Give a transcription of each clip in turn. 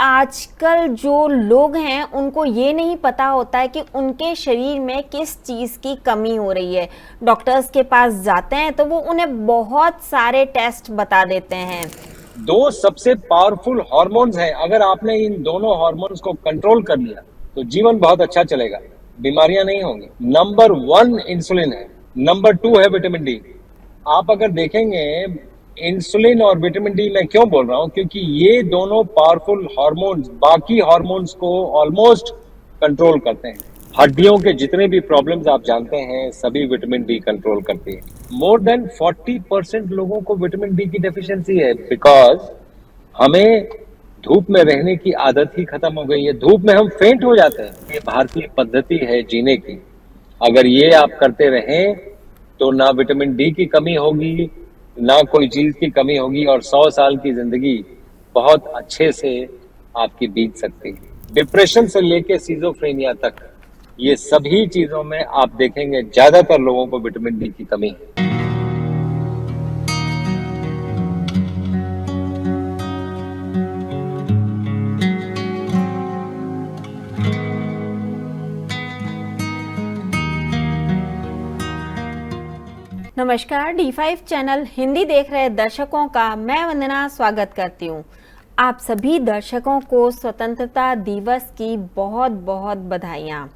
आजकल जो लोग हैं उनको ये नहीं पता होता है कि उनके शरीर में किस चीज़ की कमी हो रही है। डॉक्टर्स के पास जाते हैं तो वो उन्हें बहुत सारे टेस्ट बता देते हैं। दो सबसे पावरफुल हार्मोन्स हैं। अगर आपने इन दोनों हार्मोन्स को कंट्रोल कर लिया तो जीवन बहुत अच्छा चलेगा, बीमारियां नहीं होंगी। नंबर 1 इंसुलिन है, नंबर 2 है विटामिन डी। आप अगर देखेंगे, इंसुलिन और विटामिन डी मैं क्यों बोल रहा हूं, क्योंकि ये दोनों पावरफुल हार्मोन्स बाकी हार्मोन्स को ऑलमोस्ट कंट्रोल करते हैं। हड्डियों के जितने भी प्रॉब्लम्स आप जानते हैं सभी विटामिन डी कंट्रोल करती है। मोर देन 40% लोगों को विटामिन डी की डेफिशिएंसी है, बिकॉज हमें धूप में रहने की आदत ही खत्म हो गई है। धूप में हम फेंट हो जाते हैं। ये भारतीय पद्धति है जीने की। अगर ये आप करते रहें तो ना विटामिन डी की कमी होगी, ना कोई चीज की कमी होगी, और 100 साल की जिंदगी बहुत अच्छे से आपकी बीत सकती है। डिप्रेशन से लेके सिजोफ्रेनिया तक, ये सभी चीजों में आप देखेंगे ज्यादातर लोगों को विटामिन डी की कमी है। नमस्कार, D5 चैनल हिंदी देख रहे दर्शकों का मैं वंदना स्वागत करती हूँ। आप सभी दर्शकों को स्वतंत्रता दिवस की बहुत बहुत बधाइयाँ।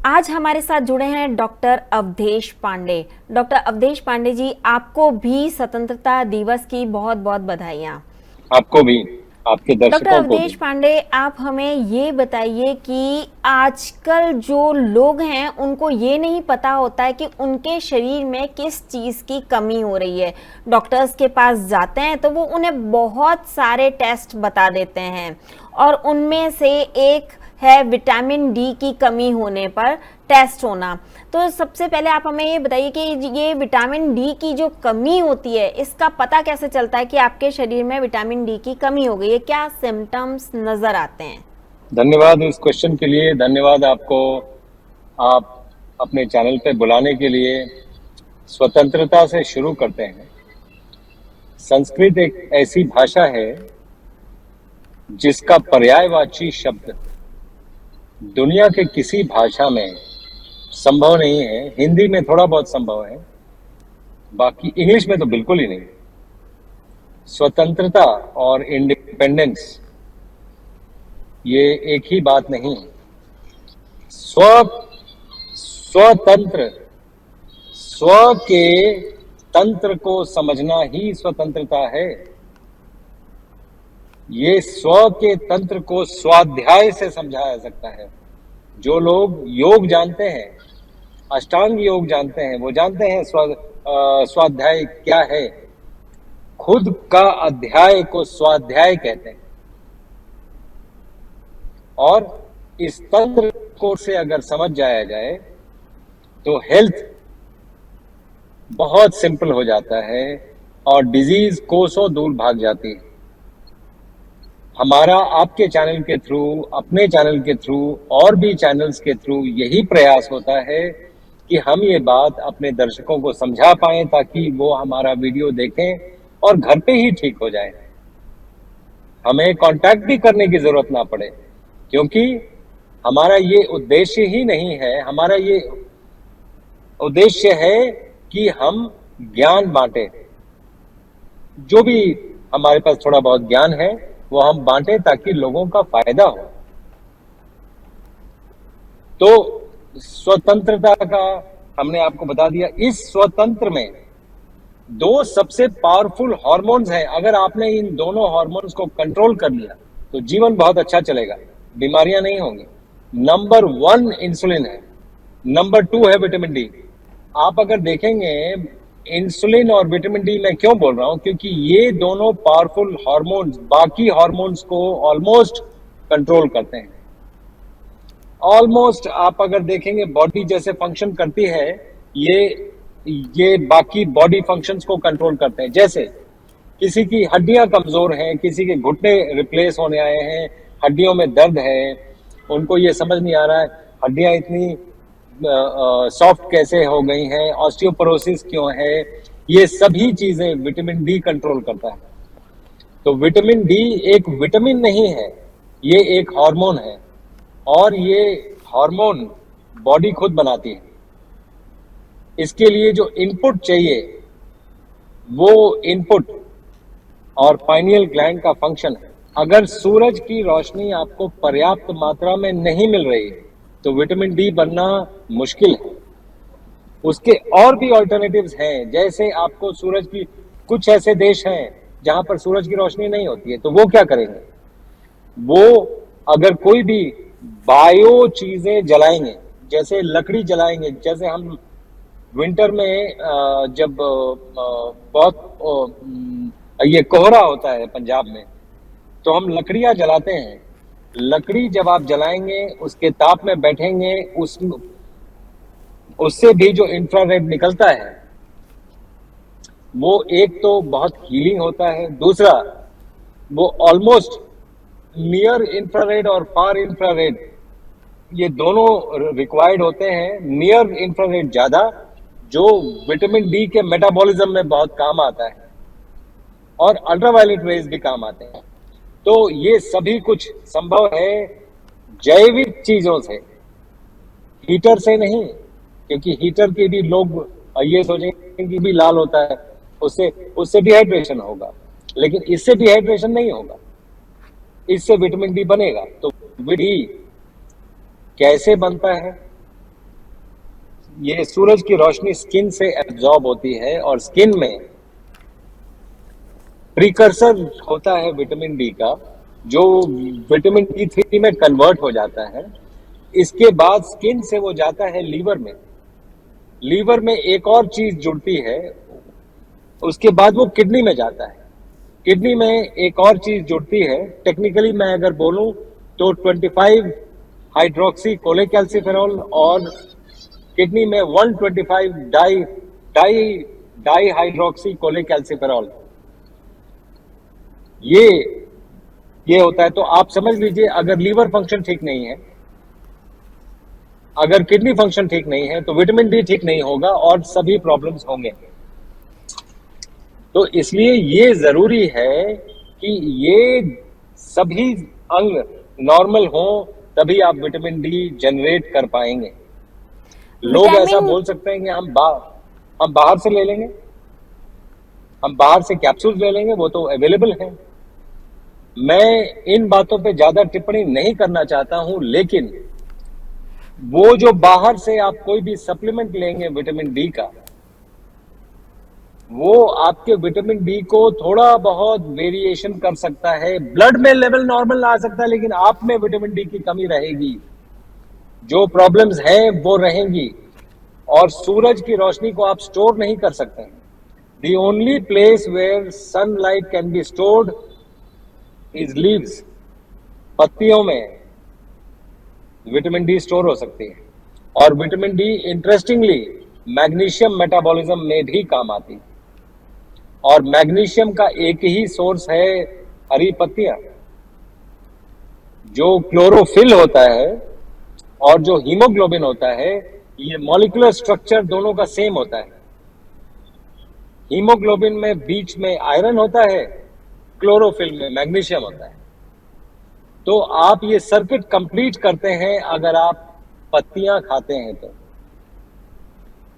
आज हमारे साथ जुड़े हैं डॉक्टर अवधेश पांडे। डॉक्टर अवधेश पांडे जी, आपको भी स्वतंत्रता दिवस की बहुत बहुत बधाइयाँ। आपको भी, आपके डॉक्टर दर्शकों को अवधेश भी। पांडे, आप हमें ये बताइए कि आजकल जो लोग हैं उनको ये नहीं पता होता है कि उनके शरीर में किस चीज़ की कमी हो रही है। डॉक्टर्स के पास जाते हैं तो वो उन्हें बहुत सारे टेस्ट बता देते हैं और उनमें से एक है विटामिन डी की कमी होने पर टेस्ट होना। तो सबसे पहले आप हमें ये बताइए कि ये विटामिन डी की जो कमी होती है इसका पता कैसे चलता है कि आपके शरीर में विटामिन डी की कमी हो गई है? क्या सिम्टम्स नजर आते हैं? धन्यवाद इस क्वेश्चन के लिए, धन्यवाद आपको, आप अपने चैनल पे बुलाने के लिए। स्वतंत्रता से शुरू करते हैं। संस्कृत एक ऐसी भाषा है जिसका पर्यायवाची शब्द दुनिया के किसी भाषा में संभव नहीं है। हिंदी में थोड़ा बहुत संभव है, बाकी इंग्लिश में तो बिल्कुल ही नहीं। स्वतंत्रता और इंडिपेंडेंस ये एक ही बात नहीं। स्वतंत्र, स्व के तंत्र को समझना ही स्वतंत्रता है। ये स्व के तंत्र को स्वाध्याय से समझा जा सकता है। जो लोग योग जानते हैं, अष्टांग योग जानते हैं, वो जानते हैं स्वाध्याय क्या है। खुद का अध्याय को स्वाध्याय कहते हैं। और इस तंत्र को से अगर समझ जाया जाए तो हेल्थ बहुत सिंपल हो जाता है और डिजीज कोसों दूर भाग जाती है। हमारा आपके चैनल के थ्रू, अपने चैनल के थ्रू और भी चैनल्स के थ्रू यही प्रयास होता है कि हम ये बात अपने दर्शकों को समझा पाएं ताकि वो हमारा वीडियो देखें और घर पे ही ठीक हो जाएं। हमें कांटेक्ट भी करने की जरूरत ना पड़े, क्योंकि हमारा ये उद्देश्य ही नहीं है। हमारा ये उद्देश्य है कि हम ज्ञान बांटें। जो भी हमारे पास थोड़ा बहुत ज्ञान है वो हम बांटें ताकि लोगों का फायदा हो। तो स्वतंत्रता का हमने आपको बता दिया। इस स्वतंत्र में दो सबसे पावरफुल हार्मोन्स हैं। अगर आपने इन दोनों हार्मोन्स को कंट्रोल कर लिया तो जीवन बहुत अच्छा चलेगा, बीमारियां नहीं होंगी। नंबर 1 इंसुलिन है, नंबर 2 है विटामिन डी। आप अगर देखेंगे, इंसुलिन और विटामिन डी मैं क्यों बोल रहा हूं, क्योंकि ये दोनों पावरफुल हार्मोन्स बाकी हार्मोन्स को ऑलमोस्ट कंट्रोल करते हैं। ऑलमोस्ट आप अगर देखेंगे बॉडी जैसे फंक्शन करती है, ये बाकी बॉडी फंक्शंस को कंट्रोल करते हैं। जैसे किसी की हड्डियां कमजोर हैं, किसी के घुटने रिप्लेस होने आए हैं, हड्डियों में दर्द है, उनको ये समझ नहीं आ रहा है हड्डियां इतनी सॉफ्ट कैसे हो गई हैं, ऑस्टियोपोरोसिस क्यों है, ये सभी चीजें विटामिन डी कंट्रोल करता है। तो विटामिन डी एक विटामिन नहीं है, ये एक हार्मोन है, और ये हार्मोन बॉडी खुद बनाती है। इसके लिए जो इनपुट चाहिए वो इनपुट और पाइनियल ग्लैंड का फंक्शन है। अगर सूरज की रोशनी आपको पर्याप्त मात्रा में नहीं मिल रही तो विटामिन डी बनना मुश्किल है। उसके और भी ऑल्टरनेटिव्स हैं, जैसे आपको सूरज की, कुछ ऐसे देश हैं जहां पर सूरज की रोशनी नहीं होती है, तो वो क्या करेंगे? वो अगर कोई भी बायो चीजें जलाएंगे, जैसे लकड़ी जलाएंगे, जैसे हम विंटर में जब बहुत ये कोहरा होता है पंजाब में, तो हम लकड़ियां जलाते हैं। लकड़ी जब आप जलाएंगे, उसके ताप में बैठेंगे, उससे भी जो इंफ्रारेड निकलता है वो एक तो बहुत हीलिंग होता है, दूसरा वो ऑलमोस्ट नियर इंफ्रारेड और फार इंफ्रारेड ये दोनों रिक्वायर्ड होते हैं। नियर इंफ्रारेड ज्यादा, जो विटामिन डी के मेटाबॉलिज्म में बहुत काम आता है, और अल्ट्रावायलेट रेज भी काम आते हैं। तो ये सभी कुछ संभव है जैविक चीजों से, हीटर से नहीं, क्योंकि हीटर के भी लोग ये सोचेंगे कि भी लाल होता है, उससे उससे डिहाइड्रेशन होगा, लेकिन इससे डिहाइड्रेशन नहीं होगा, इससे विटामिन डी बनेगा। तो विटामिन डी कैसे बनता है? ये सूरज की रोशनी स्किन से एब्जॉर्ब होती है, और स्किन में प्रीकर्सर होता है विटामिन डी का, जो विटामिन D3 में कन्वर्ट हो जाता है। इसके बाद स्किन से वो जाता है लीवर में, लीवर में एक और चीज जुड़ती है, उसके बाद वो किडनी में जाता है, किडनी में एक और चीज जुड़ती है। टेक्निकली मैं अगर बोलूं तो 25 हाइड्रोक्सी कोलेकैल्सिफेरॉल, और किडनी में 125 डाई हाइड्रोक्सी कोलेकैल्सिफेरॉल, ये होता है। तो आप समझ लीजिए, अगर लीवर फंक्शन ठीक नहीं है, अगर किडनी फंक्शन ठीक नहीं है, तो विटामिन डी ठीक नहीं होगा और सभी प्रॉब्लम्स होंगे। तो इसलिए ये जरूरी है कि ये सभी अंग नॉर्मल हों, तभी आप विटामिन डी जनरेट कर पाएंगे। लोग ऐसा बोल सकते हैं कि हम बाहर से ले लेंगे, हम बाहर से कैप्सूल ले लेंगे, वो तो अवेलेबल है। मैं इन बातों पे ज्यादा टिप्पणी नहीं करना चाहता हूं, लेकिन वो जो बाहर से आप कोई भी सप्लीमेंट लेंगे विटामिन डी का, वो आपके विटामिन डी को थोड़ा बहुत वेरिएशन कर सकता है। ब्लड में लेवल नॉर्मल आ सकता है, लेकिन आप में विटामिन डी की कमी रहेगी, जो प्रॉब्लम्स हैं वो रहेंगी, और सूरज की रोशनी को आप स्टोर नहीं कर सकते हैं। The only place where sunlight can be stored is leaves. पत्तियों में विटामिन डी स्टोर हो सकती है, और vitamin D interestingly magnesium metabolism में भी काम आती है, और मैग्नीशियम का एक ही सोर्स है हरी पत्तियां। जो क्लोरोफिल होता है और जो हीमोग्लोबिन होता है, ये मॉलिक्यूलर स्ट्रक्चर दोनों का सेम होता है। हीमोग्लोबिन में बीच में आयरन होता है, क्लोरोफिल में मैग्नीशियम होता है। तो आप ये सर्किट कंप्लीट करते हैं अगर आप पत्तियां खाते हैं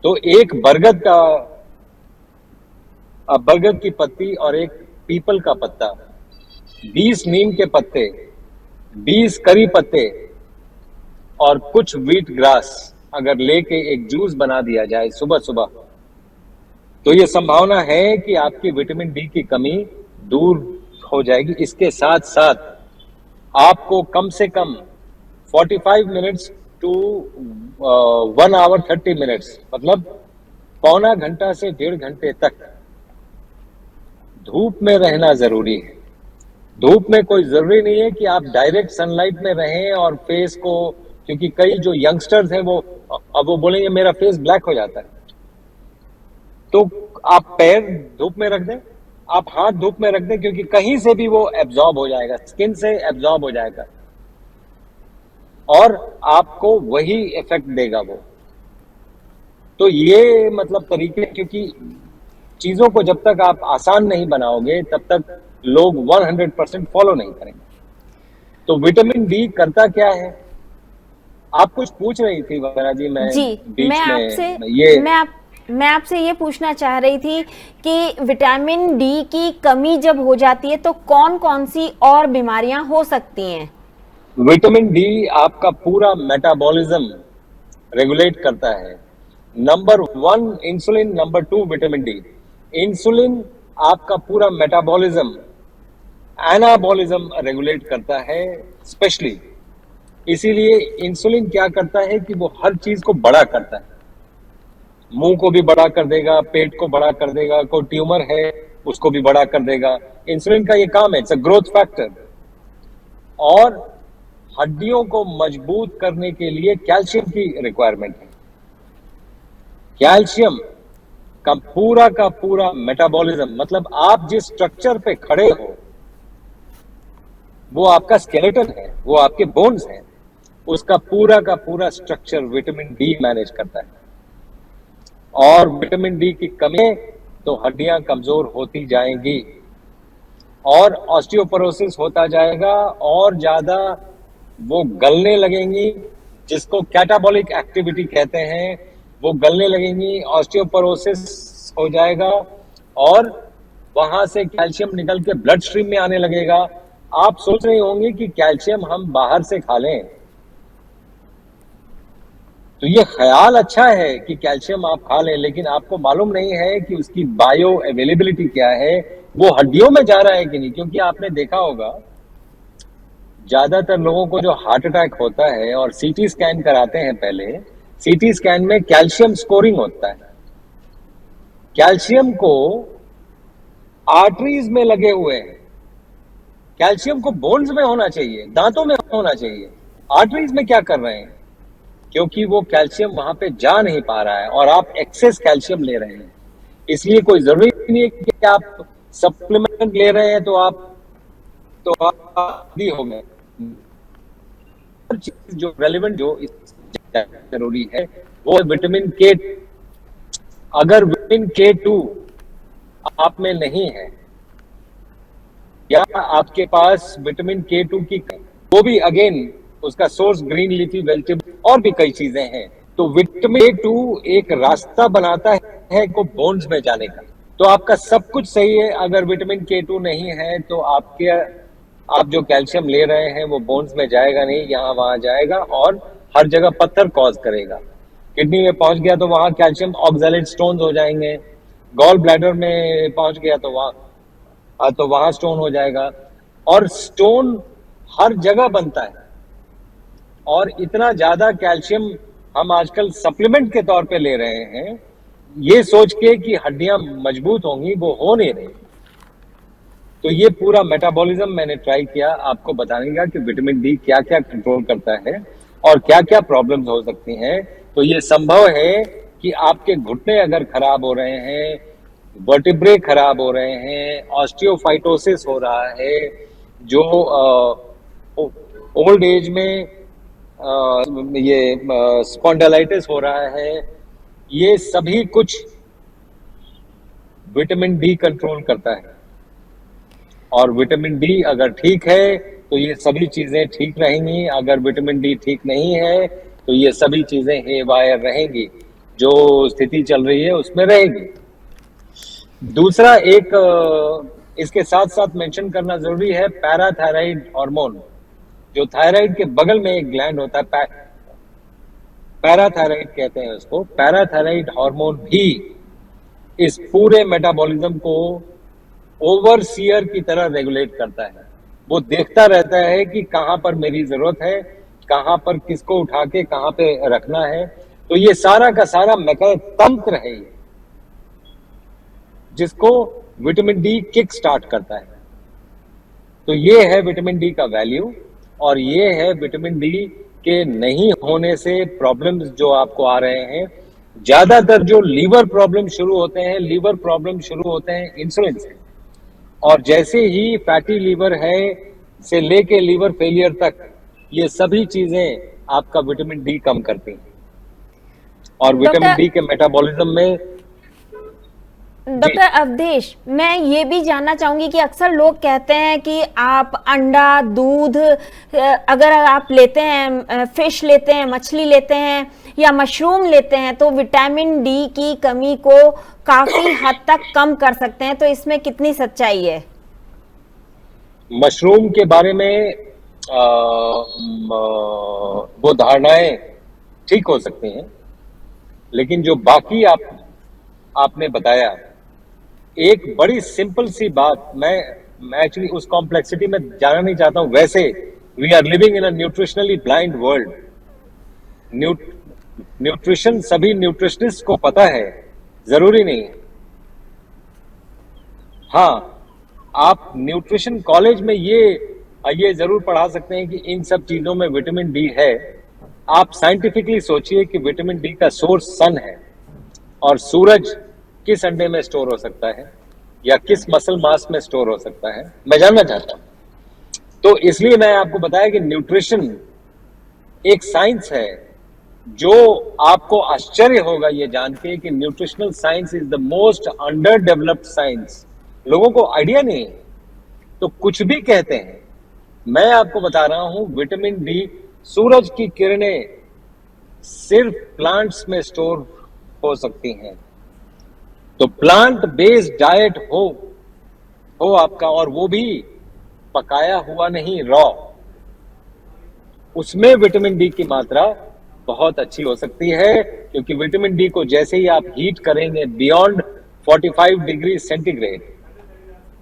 तो एक बरगद की पत्ती और एक पीपल का पत्ता, 20 नीम के पत्ते, 20 करी पत्ते और कुछ व्हीट ग्रास अगर लेके एक जूस बना दिया जाए सुबह सुबह, तो ये संभावना है कि आपकी विटामिन डी की कमी दूर हो जाएगी। इसके साथ साथ आपको कम से कम 45 मिनट्स टू 1 आवर 30 मिनट्स, मतलब पौना घंटा से 1.5 घंटे तक धूप में रहना जरूरी है। धूप में कोई जरूरी नहीं है कि आप डायरेक्ट सनलाइट में रहें और फेस को, क्योंकि कई जो यंगस्टर्स हैं वो बोलेंगे मेरा फेस ब्लैक हो जाता है, तो आप पैर धूप में रख दें, आप हाथ धूप में रख दें, क्योंकि कहीं से भी वो एब्जॉर्ब हो जाएगा, स्किन से एब्जॉर्ब हो जाएगा और आपको वही इफेक्ट देगा वो। तो ये मतलब तरीके, क्योंकि चीजों को जब तक आप आसान नहीं बनाओगे तब तक लोग 100% फॉलो नहीं करेंगे। तो विटामिन डी करता क्या है? आप कुछ पूछ रही थी वगैरह जी, मैं जी, मैं बीच आपसे में ये मैं आप मैं आपसे ये पूछना चाह रही थी कि विटामिन डी की कमी जब हो जाती है तो कौन-कौन सी और बीमारियां हो सकती हैं? विटामिन डी आपका पूरा मेटाबॉलिज्म रेगुलेट करता है। Number 1 insulin, number 2 vitamin D. Insulin आपका पूरा मेटाबॉलिज्म, एनाबॉलिज्म रेगुलेट करता है स्पेशली। इसीलिए इंसुलिन क्या करता है कि वो हर चीज को बड़ा करता है। मुंह को भी बड़ा कर देगा, पेट को बड़ा कर देगा, कोई ट्यूमर है उसको भी बड़ा कर देगा। इंसुलिन का ये काम है, इट्स अ ग्रोथ फैक्टर। और हड्डियों को मजबूत करने के लिए कैल्शियम की रिक्वायरमेंट है। कैल्शियम का पूरा मेटाबॉलिज्म, मतलब आप जिस स्ट्रक्चर पे खड़े हो वो आपका स्केलेटन है, वो आपके बोन्स हैं, उसका पूरा का पूरा स्ट्रक्चर विटामिन डी मैनेज करता है। और विटामिन डी की कमी है तो हड्डियां कमजोर होती जाएंगी और ऑस्टियोपोरोसिस होता जाएगा और ज्यादा वो गलने लगेंगी, जिसको कैटाबॉलिक एक्टिविटी कहते हैं। वो गलने लगेंगी, ऑस्टियोपोरोसिस हो जाएगा और वहां से कैल्शियम निकल के ब्लड स्ट्रीम में आने लगेगा। आप सोच रहे होंगे कि कैल्शियम हम बाहर से खा लें, तो ये ख्याल अच्छा है कि कैल्शियम आप खा लें, लेकिन आपको मालूम नहीं है कि उसकी बायो अवेलेबिलिटी क्या है, वो हड्डियों में जा रहा है कि नहीं। क्योंकि आपने देखा होगा ज्यादातर लोगों को जो हार्ट अटैक होता है और सीटी स्कैन कराते हैं, पहले सीटी स्कैन में कैल्शियम स्कोरिंग होता है। कैल्शियम को आर्टरीज में लगे हुए हैं, कैल्शियम को बोन्स में होना चाहिए, दांतों में होना चाहिए। आर्टरीज में क्या कर रहे हैं? क्योंकि वो कैल्शियम वहां पे जा नहीं पा रहा है और आप एक्सेस कैल्शियम ले रहे हैं। इसलिए कोई जरूरी नहीं है कि आप सप्लीमेंट ले रहे हैं तो आप भी हो गए। हर चीज जो रेलिवेंट, जो जरूरी है वो है विटामिन के। अगर विटामिन के 2 आप में नहीं है या आपके पास विटामिन के 2 की, वो भी अगेन उसका सोर्स ग्रीन लीफी वेजिटेबल और भी कई चीजें हैं। तो विटामिन के 2 एक रास्ता बनाता है को बोन्स में जाने का। तो आपका सब कुछ सही है। अगर विटामिन के 2 नहीं है तो आप जो कैल्शियम ले रहे हैं वो बोन्स में जाएगा नहीं, यहाँ वहां जाएगा और हर जगह पत्थर कॉज करेगा। किडनी में पहुंच गया तो वहां कैल्शियम ऑक्सैलेट स्टोन्स हो जाएंगे। गॉल ब्लैडर में पहुंच गया तो वहां स्टोन हो जाएगा। और स्टोन हर जगह बनता है। और इतना ज्यादा कैल्शियम हम आजकल सप्लीमेंट के तौर पे ले रहे हैं, ये सोच के कि हड्डियां मजबूत होंगी, वो हो नहीं रही। तो ये पूरा मेटाबॉलिज्म मैंने ट्राई किया आपको बताने का कि विटामिन डी क्या क्या कंट्रोल करता है और क्या क्या प्रॉब्लम्स हो सकती हैं। तो ये संभव है कि आपके घुटने अगर खराब हो रहे हैं, वर्टिब्रे खराब हो रहे हैं, ऑस्टियोफाइटोसिस हो रहा है, जो ओल्ड एज में ये स्पॉन्डिलाइटिस हो रहा है, ये सभी कुछ विटामिन डी कंट्रोल करता है। और विटामिन डी अगर ठीक है तो ये सभी चीजें ठीक रहेंगी। अगर विटामिन डी ठीक नहीं है तो ये सभी चीजें हेवायर रहेंगी, जो स्थिति चल रही है उसमें रहेगी। दूसरा एक इसके साथ साथ मेंशन करना जरूरी है, पैराथायराइड हार्मोन, जो थायराइड के बगल में एक ग्लैंड होता है, पैराथायराइड कहते हैं उसको। पैराथायराइड हार्मोन भी इस पूरे मेटाबॉलिज्म को ओवरसीयर की तरह रेगुलेट करता है। वो देखता रहता है कि कहां पर मेरी जरूरत है, कहां पर किसको उठा के कहां पे रखना है। तो ये सारा का सारा तंत्र है ये, जिसको विटामिन डी किक स्टार्ट करता है। तो ये है विटामिन डी का वैल्यू। और ये है विटामिन डी के नहीं होने से प्रॉब्लम्स जो आपको आ रहे हैं। ज्यादातर जो लीवर प्रॉब्लम शुरू होते हैं इंसुलिन से। और जैसे ही फैटी लीवर है से लेके लीवर फेलियर तक, ये सभी चीजें आपका विटामिन डी कम करती हैं। और विटामिन डी के मेटाबॉलिज्म में जी। डॉक्टर अवधेश, मैं ये भी जानना चाहूंगी कि अक्सर लोग कहते हैं कि आप अंडा, दूध, अगर आप लेते हैं, फिश लेते हैं, मछली लेते हैं या मशरूम लेते हैं तो विटामिन डी की कमी को काफी हद तक कम कर सकते हैं, तो इसमें कितनी सच्चाई है? मशरूम के बारे में वो धारणाएं ठीक हो सकती हैं, लेकिन जो बाकी आपने बताया, एक बड़ी सिंपल सी बात, मैं एक्चुअली उस कॉम्प्लेक्सिटी में जाना नहीं चाहता हूं। वैसे we are living in a nutritionally blind world. Nutrition सभी न्यूट्रिशनिस्ट को पता है, जरूरी नहीं है। हाँ, आप न्यूट्रिशन कॉलेज में ये जरूर पढ़ा सकते हैं कि इन सब चीजों में विटामिन डी है। आप साइंटिफिकली सोचिए कि विटामिन डी का सोर्स सन है, और सूरज किस अंडे में स्टोर हो सकता है या किस मसल मास में स्टोर हो सकता है, मैं जानना चाहता हूं। तो इसलिए मैं आपको बताया कि न्यूट्रिशन एक साइंस है, जो आपको आश्चर्य होगा ये जान के कि nutritional science is the most under developed science. लोगों को आइडिया नहीं है, तो कुछ भी कहते हैं। मैं आपको बता रहा हूं, विटामिन डी, सूरज की किरणें सिर्फ प्लांट्स में स्टोर हो सकती हैं। तो प्लांट बेस्ड डाइट हो आपका, और वो भी पकाया हुआ नहीं, रॉ, उसमें विटामिन डी की मात्रा बहुत अच्छी हो सकती है। क्योंकि विटामिन डी को जैसे ही आप हीट करेंगे बियॉन्ड 45 डिग्री सेंटीग्रेड,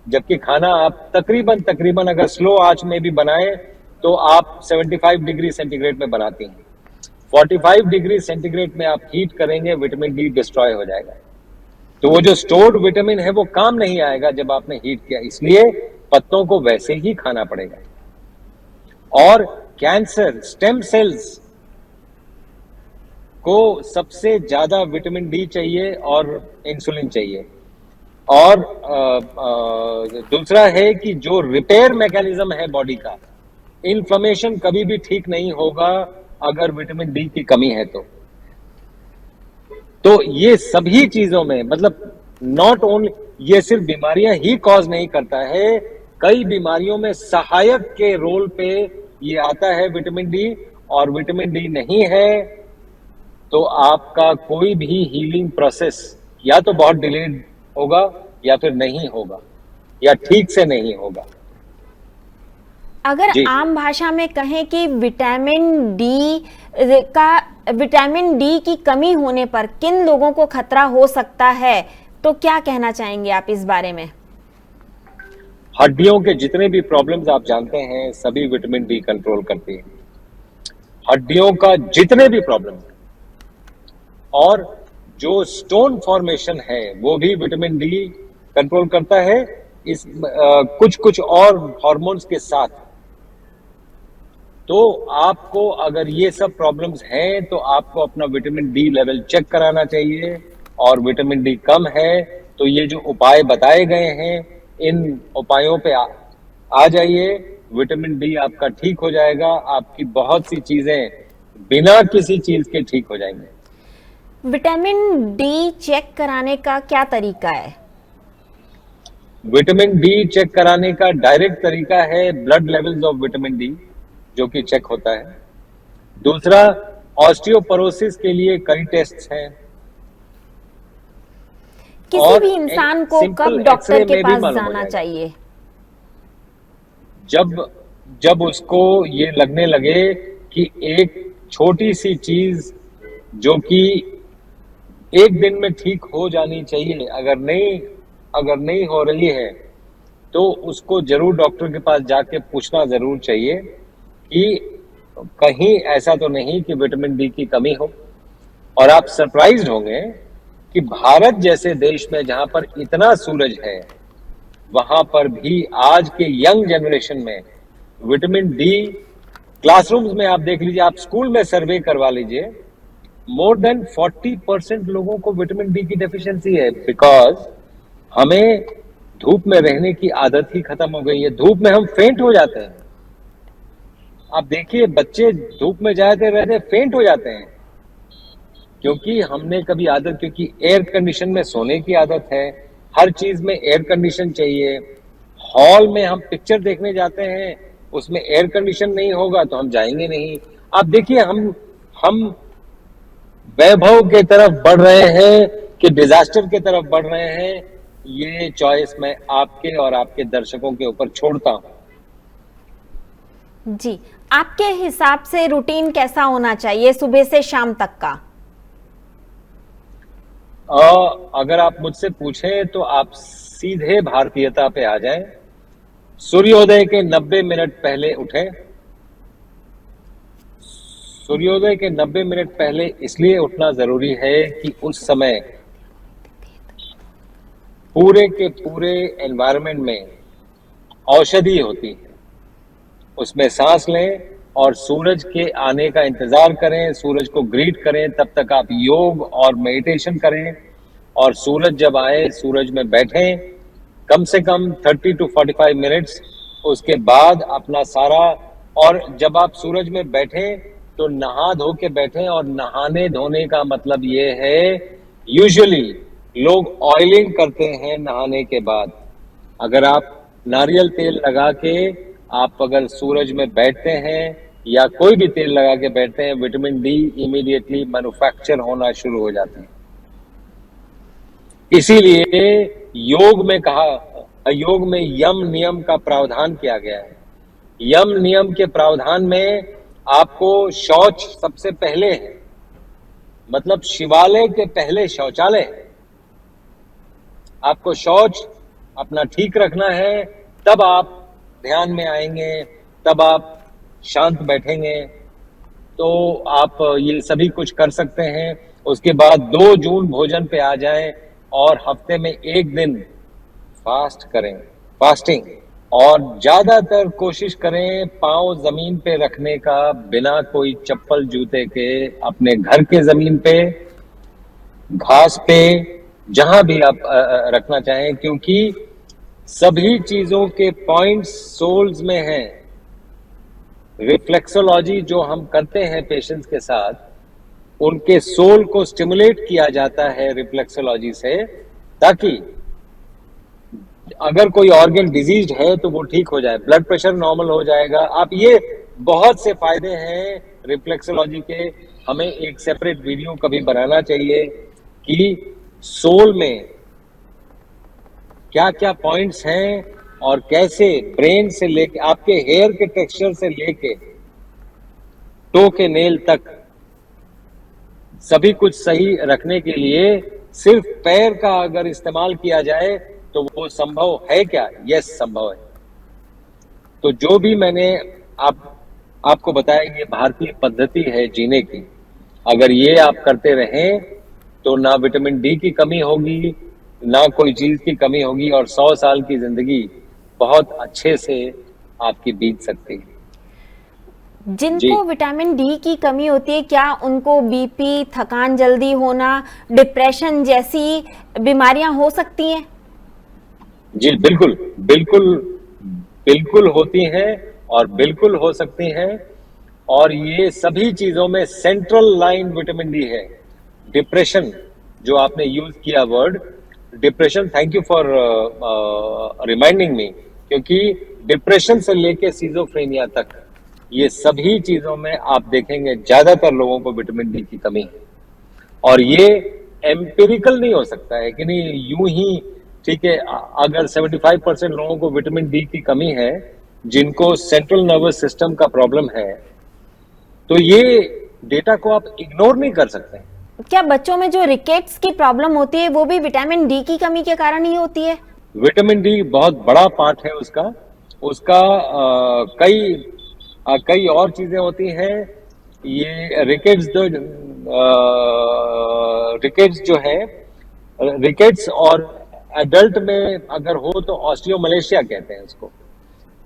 जबकि खाना आप तकरीबन अगर स्लो आंच में भी बनाएं तो आप 75 डिग्री सेंटीग्रेड में बनाती हैं। 45 डिग्री सेंटीग्रेड में आप हीट करेंगे, विटामिन डी डिस्ट्रॉय हो जाएगा। तो वो जो स्टोर्ड विटामिन है वो काम नहीं आएगा जब आपने हीट किया। इसलिए पत्तों को वैसे ही खाना पड़ेगा। और कैंसर स्टेम सेल्स को सबसे ज्यादा विटामिन डी चाहिए और इंसुलिन चाहिए। और दूसरा है कि जो रिपेयर मैकेनिज्म है बॉडी का, इन्फ्लेमेशन कभी भी ठीक नहीं होगा अगर विटामिन डी की कमी है तो ये सभी चीजों में, मतलब नॉट ओनली ये सिर्फ बीमारियां ही कॉज नहीं करता है, कई बीमारियों में सहायक के रोल पे ये आता है विटामिन डी। और विटामिन डी नहीं है तो आपका कोई भी हीलिंग प्रोसेस या तो बहुत डिलेड होगा या फिर नहीं होगा या ठीक से नहीं होगा। अगर आम भाषा में कहें कि विटामिन डी की कमी होने पर किन लोगों को खतरा हो सकता है, तो क्या कहना चाहेंगे आप इस बारे में? हड्डियों के जितने भी प्रॉब्लम्स आप जानते हैं सभी विटामिन डी कंट्रोल करती है। हड्डियों का जितने भी प्रॉब्लम है, और जो स्टोन फॉर्मेशन है वो भी विटामिन डी कंट्रोल करता है, इस कुछ और हार्मोन्स के साथ। तो आपको अगर ये सब प्रॉब्लम्स हैं तो आपको अपना विटामिन डी लेवल चेक कराना चाहिए। और विटामिन डी कम है तो ये जो उपाय बताए गए हैं इन उपायों पे आ जाइए, विटामिन डी आपका ठीक हो जाएगा। आपकी बहुत सी चीजें बिना किसी चीज के ठीक हो जाएंगे। विटामिन डी चेक कराने का क्या तरीका है? विटामिन डी चेक कराने का डायरेक्ट तरीका है blood levels of vitamin D, जो कि चेक होता है। दूसरा, ऑस्टियोपोरोसिस के लिए कई टेस्ट्स हैं। किसी भी इंसान को कब डॉक्टर के पास जाना चाहिए? जब उसको ये लगने लगे कि एक छोटी सी चीज जो कि एक दिन में ठीक हो जानी चाहिए, अगर नहीं हो रही है तो उसको जरूर डॉक्टर के पास जाके पूछना जरूर चाहिए कि कहीं ऐसा तो नहीं कि विटामिन डी की कमी हो। और आप सरप्राइज्ड होंगे कि भारत जैसे देश में जहां पर इतना सूरज है, वहां पर भी आज के यंग जनरेशन में विटामिन डी, क्लासरूम्स में आप देख लीजिए, आप स्कूल में सर्वे करवा लीजिए, मोर देन 40% लोगों को विटामिन डी की डेफिशिएंसी है। बिकॉज हमें धूप में रहने की आदत ही खत्म हो गई है। धूप में हम फेंट हो जाते हैं। आप देखिए बच्चे धूप में जाते रहते फेंट हो जाते हैं, क्योंकि हमने कभी आदत, क्योंकि एयर कंडीशन में सोने की आदत है, हर चीज में एयर कंडीशन चाहिए। हॉल में हम पिक्चर देखने जाते हैं, उसमें एयर कंडीशन नहीं होगा तो हम जाएंगे नहीं। आप देखिए हम वैभव के तरफ बढ़ रहे हैं कि डिजास्टर के तरफ बढ़ रहे हैं, ये चॉइस मैं आपके और आपके दर्शकों के ऊपर छोड़ता हूं। जी, आपके हिसाब से रूटीन कैसा होना चाहिए सुबह से शाम तक का? अगर आप मुझसे पूछें तो आप सीधे भारतीयता पे आ जाएं। सूर्योदय के 90 मिनट पहले उठें। सूर्योदय के 90 मिनट पहले इसलिए उठना जरूरी है कि उस समय पूरे के पूरे एनवायरनमेंट में औषधि होती है, उसमें सांस लें और सूरज के आने का इंतजार करें, सूरज को ग्रीट करें। तब तक आप योग और मेडिटेशन करें और सूरज जब आए सूरज में बैठें कम से कम 30 to 45 मिनट्स। उसके बाद अपना सारा, और जब आप सूरज में बैठें तो नहा धो के बैठें। और नहाने धोने का मतलब ये है, यूजुअली लोग ऑयलिंग करते हैं नहाने के बाद। अगर आप नारियल तेल लगा के आप अगर सूरज में बैठते हैं या कोई भी तेल लगा के बैठते हैं, विटामिन डी इमीडिएटली मैन्युफैक्चर होना शुरू हो जाते हैं। इसीलिए योग में यम नियम का प्रावधान किया गया है। यम नियम के प्रावधान में आपको शौच सबसे पहले है, मतलब शिवालय के पहले शौचालय है। आपको शौच अपना ठीक रखना है, तब आप ध्यान में आएंगे, तब आप शांत बैठेंगे। तो आप ये सभी कुछ कर सकते हैं। उसके बाद 2 जून भोजन पे आ जाएं और हफ्ते में 1 दिन फास्ट करें, फास्टिंग। और ज्यादातर कोशिश करें पांव जमीन पे रखने का, बिना कोई चप्पल जूते के, अपने घर के जमीन पे, घास पे, जहां भी आप रखना चाहें, क्योंकि सभी चीजों के पॉइंट्स सोल्स में हैं। रिफ्लेक्सोलॉजी जो हम करते हैं पेशेंट्स के साथ, उनके सोल को स्टिमुलेट किया जाता है रिफ्लेक्सोलॉजी से, ताकि अगर कोई ऑर्गन डिजीज है तो वो ठीक हो जाए, ब्लड प्रेशर नॉर्मल हो जाएगा। आप ये बहुत से फायदे हैं रिफ्लेक्सोलॉजी के। हमें एक सेपरेट वीडियो कभी बनाना चाहिए कि सोल में क्या क्या पॉइंट्स हैं और कैसे ब्रेन से लेके आपके हेयर के टेक्सचर से लेके टो के नेल तक सभी कुछ सही रखने के लिए सिर्फ पैर का अगर इस्तेमाल किया जाए तो वो संभव है क्या? यस, संभव है। तो जो भी मैंने आपको बताया, ये भारतीय पद्धति है जीने की। अगर ये आप करते रहें तो ना विटामिन डी की कमी होगी, ना कोई चीज की कमी होगी, और 100 साल की जिंदगी बहुत अच्छे से आपकी बीत सकती है। जिनको विटामिन डी की कमी होती है, क्या उनको बीपी, थकान जल्दी होना, डिप्रेशन जैसी बीमारियां हो सकती हैं? जी बिल्कुल बिल्कुल बिल्कुल होती हैं और बिल्कुल हो सकती हैं। और ये सभी चीजों में सेंट्रल लाइन विटामिन डी है। डिप्रेशन जो आपने यूज किया word depression, thank you for reminding me, क्योंकि डिप्रेशन से लेके सिजोफ्रेनिया तक ये सभी चीजों में आप देखेंगे ज्यादातर लोगों को विटामिन डी की कमी है। और ये एम्पिरिकल नहीं हो सकता है कि नहीं यूं ही, ठीक है। अगर 75% लोगों को विटामिन डी की कमी है, जिनको सेंट्रल नर्वस सिस्टम का प्रॉब्लम है, तो ये डेटा को आप इग्नोर नहीं कर सकते। क्या बच्चों में जो रिकेट्स की प्रॉब्लम होती है वो भी विटामिन डी की कमी के कारण ही होती है? विटामिन डी बहुत बड़ा पार्ट है उसका कई और चीजें होती हैं। ये रिकेट्स जो है, रिकेट्स और एडल्ट में अगर हो तो ऑस्टियोमलेशिया कहते हैं उसको।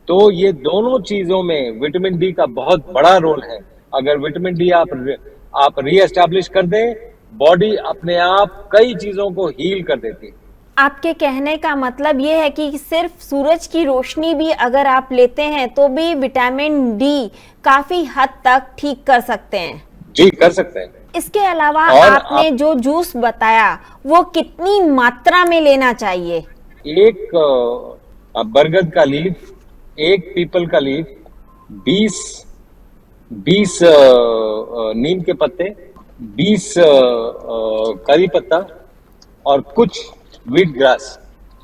तो ये दोनों चीजों में विटामिन डी का बहुत बड़ा रोल है। अगर विटामिन डी आप रीएस्टैब्लिश कर दें, बॉडी अपने आप कई चीजों को हील कर देती है। आपके कहने का मतलब ये है कि सिर्फ सूरज की रोशनी भी अगर आप लेते हैं तो भी विटामिन डी काफी हद तक ठीक कर सकते हैं? जी, कर सकते हैं। इसके अलावा और आपने जो जूस बताया वो कितनी मात्रा में लेना चाहिए? एक बरगद का लीफ, एक पीपल का लीफ, 20 नीम के पत्ते, 20 करी पत्ता और कुछ व्हीट ग्रास,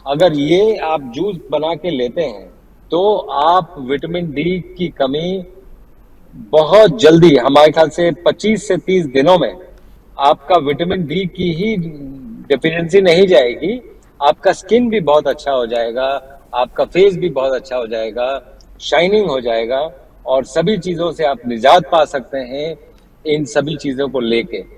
अगर ये आप जूस बना के लेते हैं तो आप विटामिन डी की कमी बहुत जल्दी, हमारे ख्याल से 25 से 30 दिनों में आपका विटामिन डी की ही डेफिशिएंसी नहीं जाएगी, आपका स्किन भी बहुत अच्छा हो जाएगा, आपका फेस भी बहुत अच्छा हो जाएगा, शाइनिंग हो जाएगा और सभी चीजों से आप निजात पा सकते हैं इन सभी चीजों को लेके।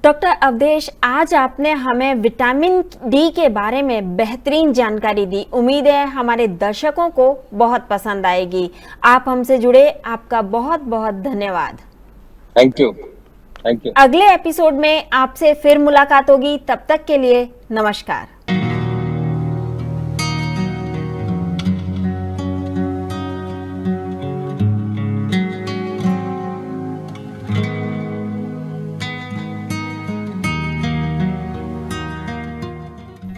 डॉक्टर अवधेश, आज आपने हमें विटामिन डी के बारे में बेहतरीन जानकारी दी। उम्मीद है हमारे दर्शकों को बहुत पसंद आएगी। आप हमसे जुड़े, आपका बहुत बहुत धन्यवाद। Thank you. Thank you. अगले एपिसोड में आपसे फिर मुलाकात होगी, तब तक के लिए नमस्कार।